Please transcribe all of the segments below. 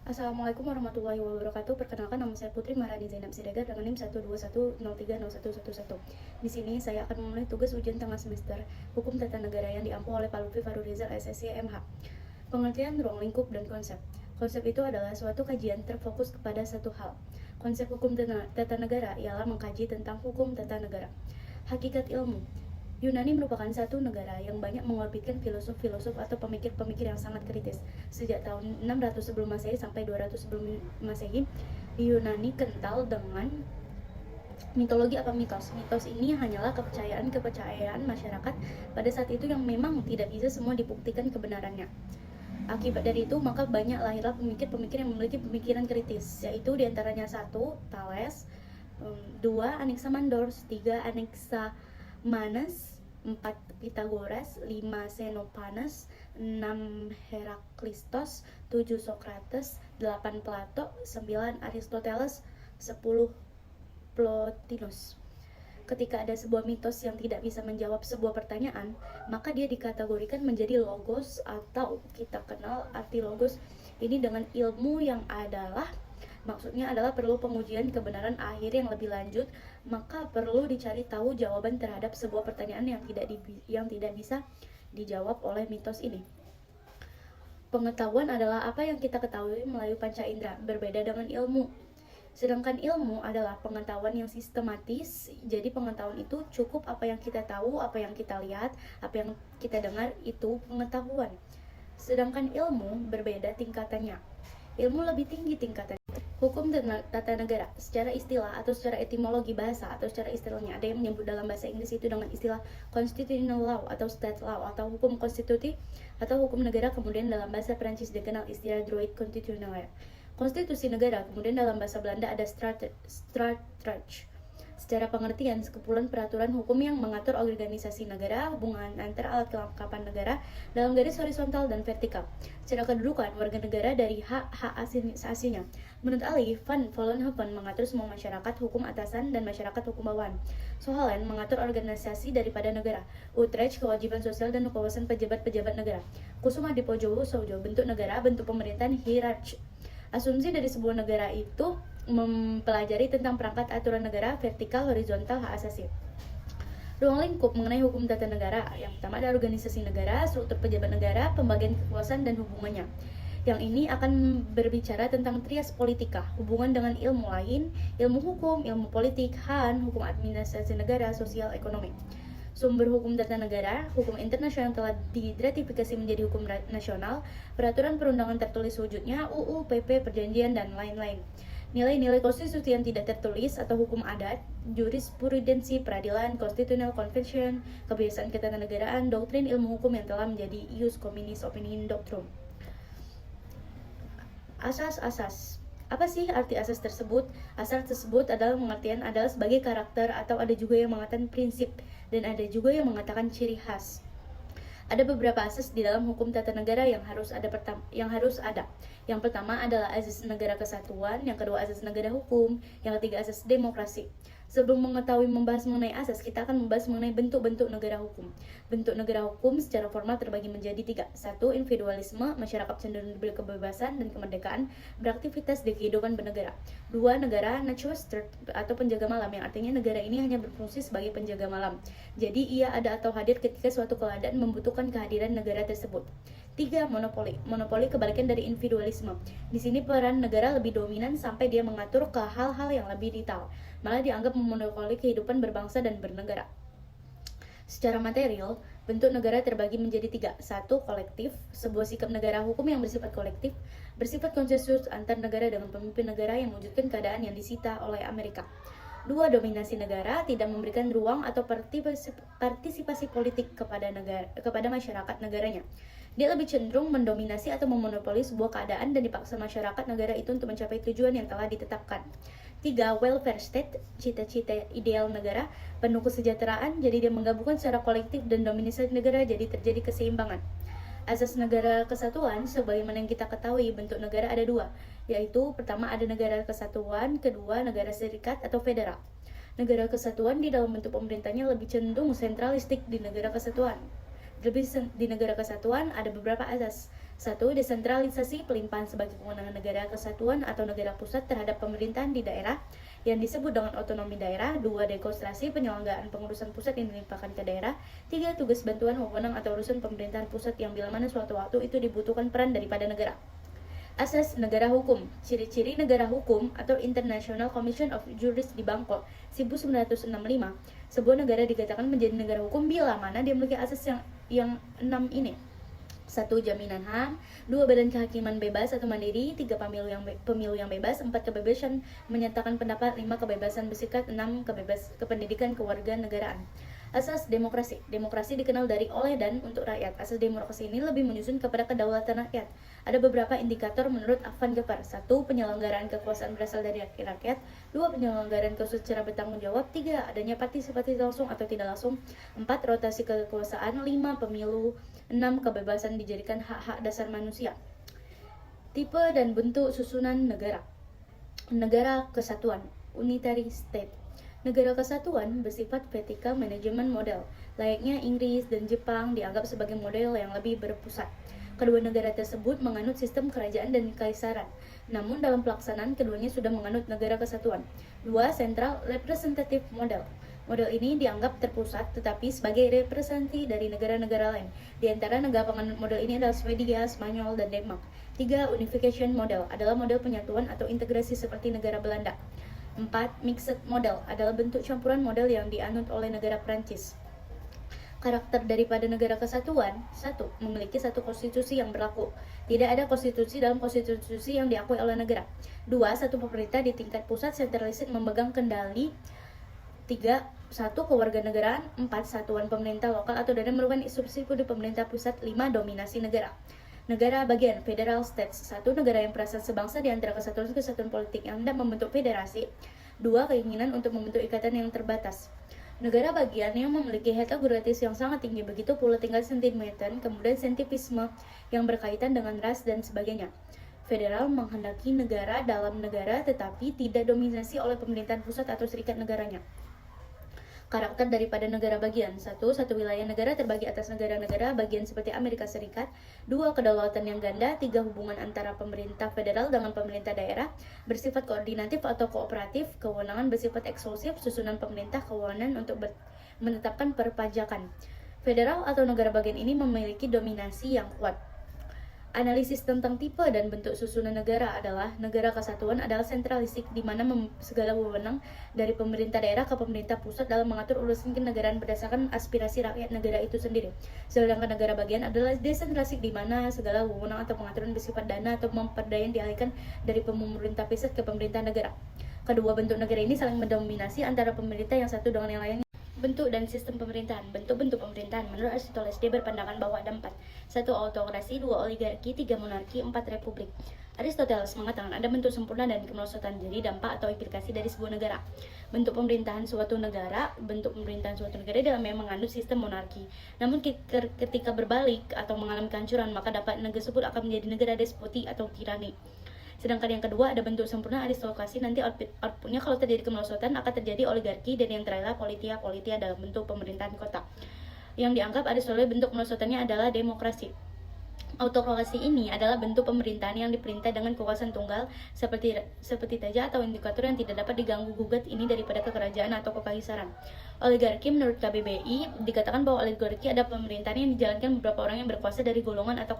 Assalamualaikum warahmatullahi wabarakatuh. Perkenalkan, nama saya Putri Maharani Zainab Siregar dengan NIM 121030111. Di sini saya akan memenuhi tugas ujian tengah semester Hukum Tata Negara yang diampu oleh Pak Lutfi Farurizal SSC MH. Pengertian ruang lingkup dan konsep. Konsep itu adalah suatu kajian terfokus kepada satu hal. Konsep hukum tata negara ialah mengkaji tentang hukum tata negara. Hakikat ilmu. Yunani merupakan satu negara yang banyak mengorbitkan filosof-filosof atau pemikir-pemikir yang sangat kritis. Sejak tahun 600 sebelum Masehi sampai 200 sebelum Masehi, di Yunani kental dengan mitologi apa mitos. Mitos ini hanyalah kepercayaan masyarakat pada saat itu yang memang tidak bisa semua dibuktikan kebenarannya. Akibat dari itu, maka banyak lahirlah pemikir-pemikir yang memiliki pemikiran kritis, yaitu diantaranya 1. Thales, 2. Anaximandros, 3. Anaximanes, 4. Pythagoras, 5. Xenophanes, 6. Heraklistos, 7. Socrates, 8. Plato, 9. Aristoteles, 10. Plotinus. Ketika ada sebuah mitos yang tidak bisa menjawab sebuah pertanyaan, maka dia dikategorikan menjadi logos, atau kita kenal arti logos ini dengan ilmu yang maksudnya adalah perlu pengujian kebenaran akhir yang lebih lanjut, maka perlu dicari tahu jawaban terhadap sebuah pertanyaan yang tidak bisa dijawab oleh mitos ini. Pengetahuan adalah apa yang kita ketahui melalui panca indera, berbeda dengan ilmu. Sedangkan ilmu adalah pengetahuan yang sistematis. Jadi pengetahuan itu cukup apa yang kita tahu, apa yang kita lihat, apa yang kita dengar, itu pengetahuan. Sedangkan ilmu berbeda tingkatannya. Ilmu lebih tinggi tingkatannya. Hukum tata negara secara istilah atau secara etimologi bahasa atau secara istilahnya, ada yang menyebut dalam bahasa Inggris itu dengan istilah constitutional law atau state law atau hukum konstitusi atau hukum negara. Kemudian dalam bahasa Perancis dikenal istilah droit constitutionnel. Konstitusi negara. Kemudian dalam bahasa Belanda ada Strafrecht. Secara pengertian, sekumpulan peraturan hukum yang mengatur organisasi negara, hubungan antara alat kelengkapan negara dalam garis horizontal dan vertikal. Secara kedudukan, warga negara dari hak aslinya. Menurut Ali van Vollenhoven mengatur semua masyarakat hukum atasan dan masyarakat hukum bawahan. Sohalen mengatur organisasi daripada negara. Utrecht kewajiban sosial dan kewawasan pejabat-pejabat negara. Kusuma Dipojowo Sojo bentuk negara, bentuk pemerintahan hierarki. Asumsi dari sebuah negara itu mempelajari tentang perangkat aturan negara, vertikal, horizontal, hak asasi. Ruang lingkup mengenai hukum tata negara. Yang pertama ada organisasi negara, struktur pejabat negara, pembagian kekuasaan dan hubungannya. Yang ini akan berbicara tentang trias politika, hubungan dengan ilmu lain, ilmu hukum, ilmu politik, HAN, hukum administrasi negara, sosial, ekonomi. Sumber hukum tata negara, hukum internasional telah diratifikasi menjadi hukum nasional, peraturan perundangan tertulis wujudnya, UU, PP, perjanjian, dan lain-lain. Nilai-nilai konstitusi yang tidak tertulis atau hukum adat, jurisprudensi, peradilan, constitutional convention, kebiasaan ketatanegaraan, doktrin ilmu hukum yang telah menjadi ius communis opinion doctrine. Asas-asas. Apa sih arti asas tersebut? Asas tersebut adalah sebagai karakter, atau ada juga yang mengatakan prinsip, dan ada juga yang mengatakan ciri khas. Ada beberapa asas di dalam hukum tata negara yang harus ada. Yang pertama adalah asas negara kesatuan, yang kedua asas negara hukum, yang ketiga asas demokrasi. Sebelum membahas mengenai asas, kita akan membahas mengenai bentuk-bentuk negara hukum. Bentuk negara hukum secara formal terbagi menjadi 3. 1. Individualisme, masyarakat cenderung diberi kebebasan dan kemerdekaan beraktivitas di kehidupan bernegara. 2. Negara natural state atau penjaga malam, yang artinya negara ini hanya berfungsi sebagai penjaga malam. Jadi ia ada atau hadir ketika suatu keadaan membutuhkan kehadiran negara tersebut. 3. Monopoli. Monopoli kebalikan dari individualisme. Di sini peran negara lebih dominan sampai dia mengatur ke hal-hal yang lebih detail, malah dianggap memonopoli kehidupan berbangsa dan bernegara. Secara material, bentuk negara terbagi menjadi 3. 1. Kolektif, sebuah sikap negara hukum yang bersifat kolektif, bersifat konsensus antar negara dengan pemimpin negara yang mewujudkan keadaan yang disita oleh Amerika. 2. Dominasi negara, tidak memberikan ruang atau partisipasi politik kepada masyarakat negaranya. Dia lebih cenderung mendominasi atau memonopoli sebuah keadaan dan dipaksa masyarakat negara itu untuk mencapai tujuan yang telah ditetapkan. 3. Welfare state, cita-cita ideal negara, penuh kesejahteraan, jadi dia menggabungkan secara kolektif dan dominasi negara, jadi terjadi keseimbangan. Asas negara kesatuan, sebagaimana yang kita ketahui, bentuk negara ada 2, yaitu pertama ada negara kesatuan, kedua negara serikat atau federal. Negara kesatuan di dalam bentuk pemerintahnya lebih cenderung sentralistik di negara kesatuan. Di negara kesatuan ada beberapa asas. 1. Desentralisasi pelimpahan sebagai kewenangan negara kesatuan atau negara pusat terhadap pemerintahan di daerah yang disebut dengan otonomi daerah. 2. Dekonsentrasi penyelenggaraan pengurusan pusat yang dilimpahkan ke daerah. 3. Tugas bantuan, wewenang atau urusan pemerintahan pusat yang bila mana suatu waktu itu dibutuhkan peran daripada negara. Asas negara hukum. Ciri-ciri negara hukum atau International Commission of Justice di Bangkok 1965. Sebuah negara dikatakan menjadi negara hukum bila mana dia memiliki asas yang 6 ini. 1. Jaminan HAM. 2. Badan kehakiman bebas atau mandiri. 3. Pemilu yang bebas. 4. Kebebasan menyatakan pendapat. 5. Kebebasan bersikap. 6. Kependidikan kewarganegaraan. Asas demokrasi. Demokrasi dikenal dari, oleh, dan untuk rakyat. Asas demokrasi ini lebih menyusun kepada kedaulatan rakyat. Ada beberapa indikator menurut Van Gepper. 1. Penyelenggaraan kekuasaan berasal dari rakyat. 2. Penyelenggaraan kekuasaan secara bertanggung jawab. 3. Adanya partisipasi langsung atau tidak langsung. 4. Rotasi kekuasaan. 5. Pemilu. 6. Kebebasan dijadikan hak-hak dasar manusia. Tipe dan bentuk susunan negara. Negara kesatuan, unitary state. Negara kesatuan bersifat vertical management model. Layaknya Inggris dan Jepang dianggap sebagai model yang lebih berpusat. Kedua negara tersebut menganut sistem kerajaan dan kekaisaran. Namun dalam pelaksanaan keduanya sudah menganut negara kesatuan. 2. Central representative model. Model ini dianggap terpusat tetapi sebagai representasi dari negara-negara lain. Di antara negara penganut model ini adalah Swedia, Spanyol, dan Denmark. 3. Unification model adalah model penyatuan atau integrasi seperti negara Belanda. 4. Mixed model adalah bentuk campuran model yang dianut oleh negara Prancis. Karakter daripada negara kesatuan. 1. Memiliki satu konstitusi yang berlaku. Tidak ada konstitusi dalam konstitusi yang diakui oleh negara. 2. Satu pemerintah di tingkat pusat sentralistik memegang kendali. 3. 1. Kewarganegaraan. 4. Satuan pemerintah lokal atau daerah merupakan subsidi pemerintah pusat. 5. Dominasi negara. Negara bagian, federal states. 1. Negara yang perasaan sebangsa di antara kesatuan politik yang hendak membentuk federasi. 2. Keinginan untuk membentuk ikatan yang terbatas. Negara bagian yang memiliki heterogeneity yang sangat tinggi, begitu pula tingkat sentimental, kemudian sentipisme yang berkaitan dengan ras dan sebagainya. Federal menghendaki negara dalam negara tetapi tidak dominasi oleh pemerintahan pusat atau serikat negaranya. Karakter daripada negara bagian. 1. Satu wilayah negara terbagi atas negara-negara bagian seperti Amerika Serikat. 2. Kedaulatan yang ganda. 3. Hubungan antara pemerintah federal dengan pemerintah daerah bersifat koordinatif atau kooperatif. Kewenangan bersifat eksklusif. Susunan pemerintah kewenangan untuk menetapkan perpajakan. Federal atau negara bagian ini memiliki dominasi yang kuat. Analisis tentang tipe dan bentuk susunan negara adalah negara kesatuan adalah sentralistik di mana segala wewenang dari pemerintah daerah ke pemerintah pusat dalam mengatur urusan kenegaraan berdasarkan aspirasi rakyat negara itu sendiri. Sedangkan negara bagian adalah desentralistik di mana segala wewenang atau pengaturan bersifat dana atau pemberdayaan dialihkan dari pemerintah pusat ke pemerintah negara. Kedua bentuk negara ini saling mendominasi antara pemerintah yang satu dengan yang lainnya. Bentuk dan sistem pemerintahan. Bentuk-bentuk pemerintahan menurut Aristoteles dia berpandangan bahwa ada 4. 1. Autokrasi, 2. Oligarki, 3. Monarki, 4. Republik. Aristoteles mengatakan ada bentuk sempurna dan kemerosotan, jadi dampak atau implikasi dari sebuah negara. Bentuk pemerintahan suatu negara adalah memang mengandung sistem monarki. Namun ketika berbalik atau mengalami kehancuran, maka dapat negara tersebut akan menjadi negara despoti atau tirani. Sedangkan yang kedua ada bentuk sempurna aristokrasi, nanti outputnya kalau terjadi kemerosotan akan terjadi oligarki, dan yang terakhir politia dalam bentuk pemerintahan kota. Yang dianggap Aristoteles bentuk kemerosotannya adalah demokrasi. Autokrasi ini adalah bentuk pemerintahan yang diperintah dengan kekuasaan tunggal seperti raja atau indikator yang tidak dapat diganggu gugat ini daripada kekerajaan atau kekaisaran. Oligarki menurut KBBI dikatakan bahwa oligarki ada pemerintahan yang dijalankan beberapa orang yang berkuasa dari golongan atau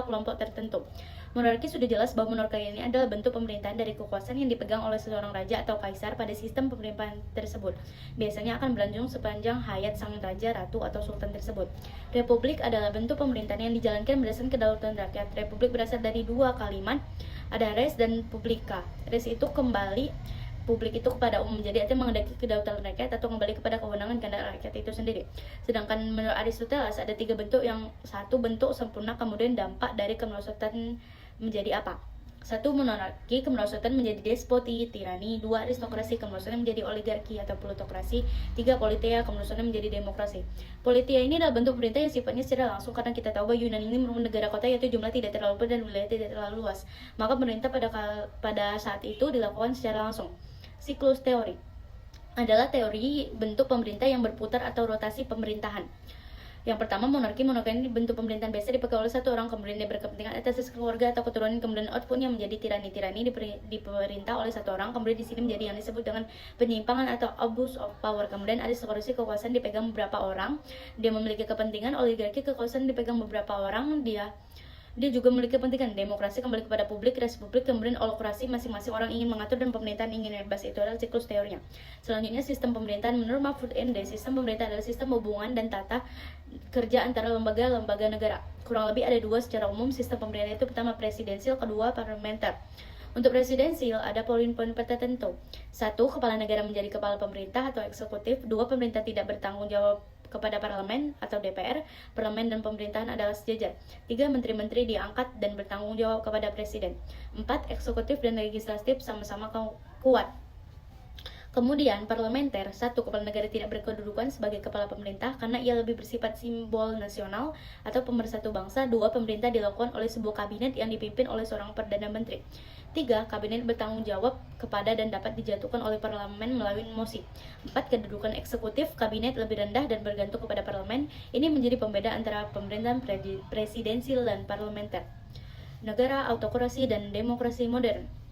kelompok tertentu. Monarki sudah jelas bahwa monarki ini adalah bentuk pemerintahan dari kekuasaan yang dipegang oleh seorang raja atau kaisar pada sistem pemerintahan tersebut. Biasanya akan berlanjut sepanjang hayat sang raja, ratu, atau sultan tersebut. Republik adalah bentuk pemerintahan yang dijalankan berdasarkan kedaulatan rakyat. Republik berasal dari dua kalimat, ada res dan publica. Res itu kembali, publik itu kepada umum, jadi artinya mengendaki kedaulatan rakyat atau kembali kepada kewenangan kehendak rakyat itu sendiri. Sedangkan menurut Aristoteles ada 3 bentuk, yang satu bentuk sempurna, kemudian dampak dari kemerosotan menjadi apa? 1. Monarki, kemerosotan menjadi despoti, tirani. 2. Aristokrasi, kemerosotan menjadi oligarki atau plutokrasi. 3. Politia, kemerosotan menjadi demokrasi. Politia ini adalah bentuk pemerintah yang sifatnya secara langsung, karena kita tahu bahwa Yunani ini merupakan negara kota, yaitu jumlah tidak terlalu besar dan wilayah tidak terlalu luas. Maka pemerintah pada saat itu dilakukan secara langsung. Siklus teori adalah teori bentuk pemerintah yang berputar atau rotasi pemerintahan. Yang pertama, monarki. Monarki ini bentuk pemerintahan biasa dipegang oleh satu orang, kemudian dia berkepentingan atas keluarga atau keturunan, kemudian outputnya menjadi tirani. Tirani diperintah oleh satu orang, kemudian di sini menjadi yang disebut dengan penyimpangan atau abuse of power. Kemudian aristokrasi, kekuasaan dipegang beberapa orang, dia memiliki kepentingan. Oligarki, kekuasaan dipegang beberapa orang, dia juga memiliki kepentingan. Demokrasi kembali kepada publik, republik, kemudian holokrasi, masing-masing orang ingin mengatur dan pemerintahan ingin bebas. Itu adalah siklus teorinya. Selanjutnya, sistem pemerintahan. Menurut Mahfud MD, sistem pemerintahan adalah sistem hubungan dan tata kerja antara lembaga-lembaga negara. Kurang lebih ada dua secara umum sistem pemerintahan itu. Pertama, presidensial, kedua, parlementer. Untuk presidensial ada poin-poin tertentu. 1. Kepala negara menjadi kepala pemerintah atau eksekutif. 2. Pemerintah tidak bertanggung jawab kepada parlemen atau DPR. Parlemen dan pemerintahan adalah sejajar. 3. Menteri-menteri diangkat dan bertanggung jawab kepada presiden. 4. Eksekutif dan legislatif sama-sama kuat. Kemudian parlementer, 1. Kepala negara tidak berkedudukan sebagai kepala pemerintah karena ia lebih bersifat simbol nasional atau pemersatu bangsa. 2. Pemerintah dilakukan oleh sebuah kabinet yang dipimpin oleh seorang perdana menteri. 3. Kabinet bertanggung jawab kepada dan dapat dijatuhkan oleh parlemen melalui mosi. 4. Kedudukan eksekutif kabinet lebih rendah dan bergantung kepada parlemen. Ini menjadi pembeda antara pemerintahan presidensial dan parlementer. Negara autokrasi dan demokrasi modern.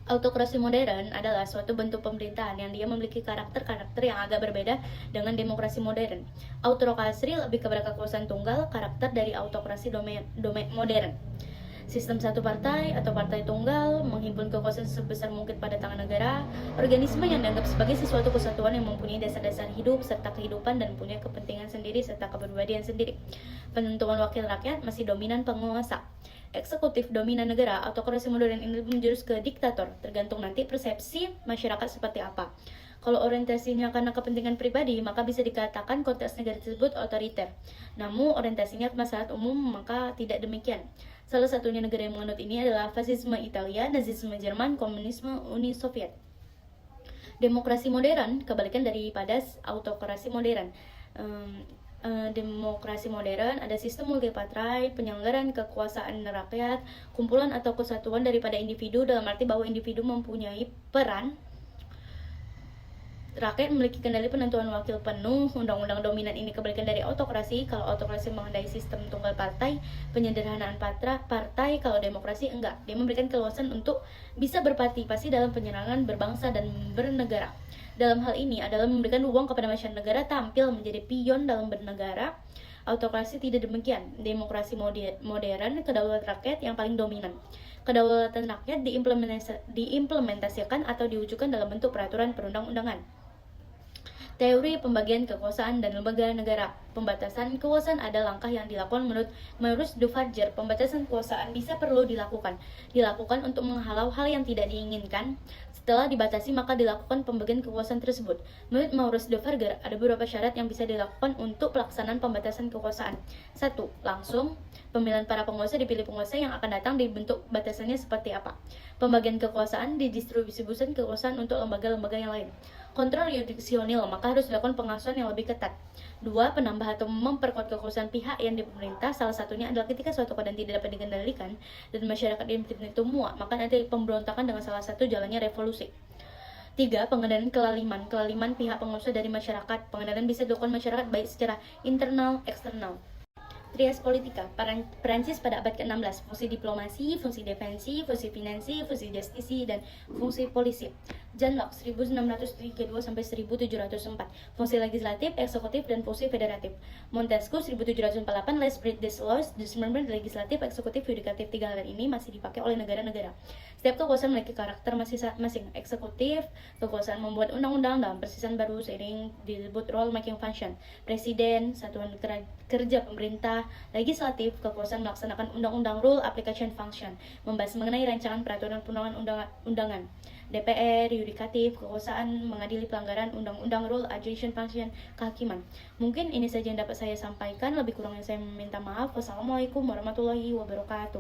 Autokrasi modern adalah suatu bentuk pemerintahan yang dia memiliki karakter-karakter yang agak berbeda dengan demokrasi modern. Autokrasi lebih kepada kekuasaan tunggal, karakter dari autokrasi modern. Sistem satu partai atau partai tunggal menghimpun kekuasaan sebesar mungkin pada tangan negara, organisme yang dianggap sebagai sesuatu kesatuan yang mempunyai dasar-dasar hidup serta kehidupan dan punya kepentingan sendiri serta kepribadian sendiri. Penentuan wakil rakyat masih dominan penguasa. Eksekutif dominan negara. Autokrasi modern ini menjurus ke diktator, tergantung nanti persepsi masyarakat seperti apa. Kalau orientasinya karena kepentingan pribadi, maka bisa dikatakan konteks negara tersebut otoriter. Namun orientasinya ke masyarakat umum, maka tidak demikian. Salah satunya negara yang menganut ini adalah fasisme Italia, Nazisme Jerman, komunisme Uni Soviet. Demokrasi modern, kebalikan daripada autokrasi modern. Demokrasi modern ada sistem multipartai, penyelenggaraan kekuasaan rakyat, kumpulan atau kesatuan daripada individu, dalam arti bahwa individu mempunyai peran. Rakyat memiliki kendali penentuan wakil penuh. Undang-undang dominan ini kebalikan dari autokrasi. Kalau autokrasi mengendai sistem tunggal partai, penyederhanaan partai. Kalau demokrasi enggak, dia memberikan keluasan untuk bisa berpartisipasi dalam penyelenggaraan berbangsa dan bernegara. Dalam hal ini adalah memberikan ruang kepada masyarakat negara tampil menjadi pion dalam bernegara. Autokrasi tidak demikian. Demokrasi modern, kedaulatan rakyat yang paling dominan. Kedaulatan rakyat diimplementasikan atau diwujudkan dalam bentuk peraturan perundang-undangan. Teori pembagian kekuasaan dan lembaga negara. Pembatasan kekuasaan ada langkah yang dilakukan menurut Maurice Duverger. Pembatasan kekuasaan bisa perlu dilakukan untuk menghalau hal yang tidak diinginkan. Setelah dibatasi, maka dilakukan pembagian kekuasaan tersebut. Menurut Maurice Duverger, ada beberapa syarat yang bisa dilakukan untuk pelaksanaan pembatasan kekuasaan. 1. Langsung. Pemilihan para penguasa dipilih penguasa yang akan datang dibentuk batasannya seperti apa. Pembagian kekuasaan didistribusikan kekuasaan untuk lembaga-lembaga yang lain. Kontrol yudiksional, maka harus dilakukan pengasuhan yang lebih ketat. 2. Penambah atau memperkuat kekuasaan pihak yang dipemerintah. Salah satunya adalah ketika suatu keadaan tidak dapat dikendalikan dan masyarakat itu muak, maka nanti pemberontakan dengan salah satu jalannya revolusi. 3. Pengendalian kelaliman pihak penguasa dari masyarakat. Pengendalian bisa dilakukan masyarakat baik secara internal, eksternal. Trias politika, Perancis pada abad ke-16, fungsi diplomasi, fungsi defensi, fungsi finansi, fungsi justisi, dan fungsi polisi. John Locke 1632-1704, fungsi legislatif, eksekutif, dan fungsi federatif. Montesquieu 1748, Let's break these laws, dismember legislatif, eksekutif, yudikatif. Tiga hal ini masih dipakai oleh negara-negara. Setiap kekuasaan memiliki karakter masing-masing. Eksekutif, kekuasaan membuat undang-undang dalam persisan baru seiring disebut role making function. Presiden, satuan kerja pemerintah. Legislatif, kekuasaan melaksanakan undang-undang rule application function, membahas mengenai rancangan peraturan perundang-undangan. DPR, yudikatif, kekuasaan mengadili pelanggaran undang-undang rule adjudication function, kehakiman. Mungkin ini saja yang dapat saya sampaikan, lebih kurangnya saya meminta maaf. Wassalamualaikum warahmatullahi wabarakatuh.